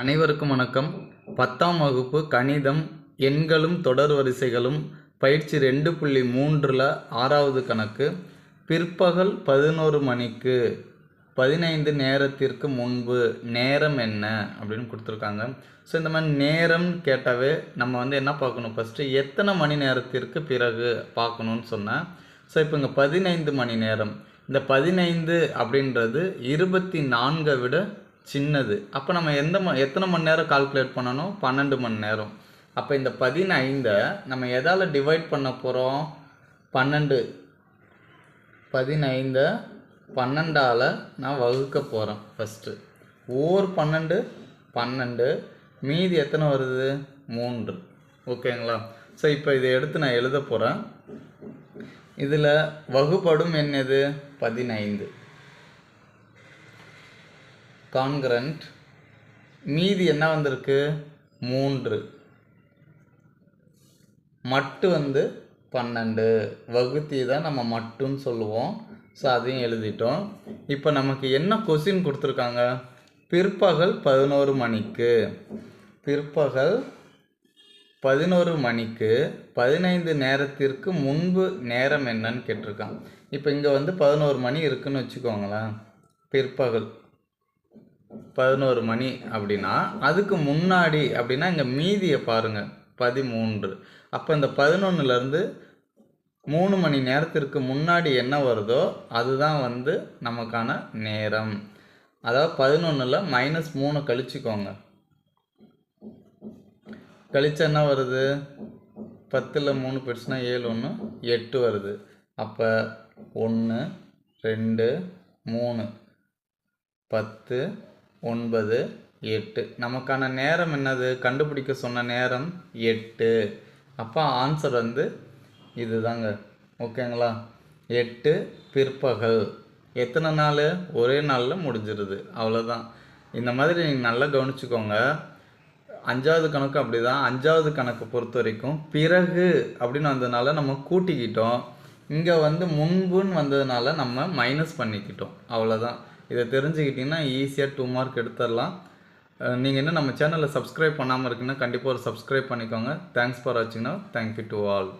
அனைவருக்கும் வணக்கம். 10ஆம் வகுப்பு கணிதம் எண்களும் தொடர் வரிசைகளும் பயிற்சி 2.3ல் 6வது கணக்கு. பிற்பகல் 11 மணிக்கு 15 நேரத்திற்கு முன்பு நேரம் என்ன அப்படின்னு கொடுத்துருக்காங்க. ஸோ இந்த மாதிரி நேரம் கேட்டாவே நம்ம என்ன பார்க்கணும், ஃபஸ்ட்டு எத்தனை மணி நேரத்திற்கு பிறகு பார்க்கணுன்னு சொன்னேன். ஸோ இப்போ இங்கே 15 மணி நேரம். இந்த 15 அப்படின்றது 24 விட சின்னது. அப்போ நம்ம எத்தனை மணி நேரம் கால்குலேட் பண்ணணும்? 12 மணி நேரம். அப்போ இந்த 15 நம்ம எதால் டிவைட் பண்ண போகிறோம்? 15 12ஆல் நான் வகுக்க போகிறேன். ஃபஸ்ட்டு ஓர் 12 மீதி எத்தனை வருது? 3. ஓகேங்களா? ஸோ இப்போ இதை எடுத்து நான் எழுத போகிறேன். இதில் வகுப்படும் என்னது? 15. கான்கரண்ட் மீதி என்ன வந்திருக்கு? 3. மட்டு 12. வகுத்தி தான் நம்ம மட்டுன்னு சொல்லுவோம். ஸோ அதையும் எழுதிட்டோம். இப்போ நமக்கு என்ன கொஸ்டின் கொடுத்துருக்காங்க? பிற்பகல் 11 மணிக்கு. பிற்பகல் 11 மணிக்கு 15 நேரத்திற்கு முன்பு நேரம் என்னன்னு கேட்டிருக்காங்க. இப்போ இங்கே 11 மணி இருக்குன்னு வச்சுக்கோங்களேன். பிற்பகல் 11 மணி அப்படின்னா அதுக்கு முன்னாடி அப்படின்னா இங்கே மீதியை பாருங்கள், 13. அப்போ இந்த 11லேருந்து 3 மணி நேரத்திற்கு முன்னாடி என்ன வருதோ அதுதான் நமக்கான நேரம். அதாவது 11ல் -3 கழிச்சுக்கோங்க. கழிச்சா என்ன வருது? 10ல் 3 போயிடுச்சுன்னா 7 1 8 வருது. அப்போ 1 2 3 10 9 8. நமக்கான நேரம் என்னது? கண்டுபிடிக்க சொன்ன நேரம் 8. அப்போ ஆன்சர் இதுதாங்க. ஓகேங்களா? 8 பிற்பகல். எத்தனை நாள்? ஒரே நாளில் முடிஞ்சிருது. அவ்வளோதான். இந்த மாதிரி நீங்கள் நல்லா கவனிச்சுக்கோங்க. 5வது கணக்கு அப்படி தான். 5வது கணக்கு பொறுத்த வரைக்கும் பிறகு அப்படின்னு வந்ததுனால நம்ம கூட்டிக்கிட்டோம். இங்கே முன்புன்னு வந்ததுனால நம்ம மைனஸ் பண்ணிக்கிட்டோம். அவ்வளோதான். இதை தெரிஞ்சுக்கிட்டிங்கன்னா ஈஸியாக 2 மார்க் எடுத்துடலாம். நீங்கள் நம்ம சேனலை சப்ஸ்கிரைப் பண்ணாமல் இருக்குன்னா கண்டிப்பாக ஒரு சப்ஸ்கிரைப் பண்ணிக்கோங்க. தேங்க்ஸ் ஃபார் வாட்சிங். Now thank you to all.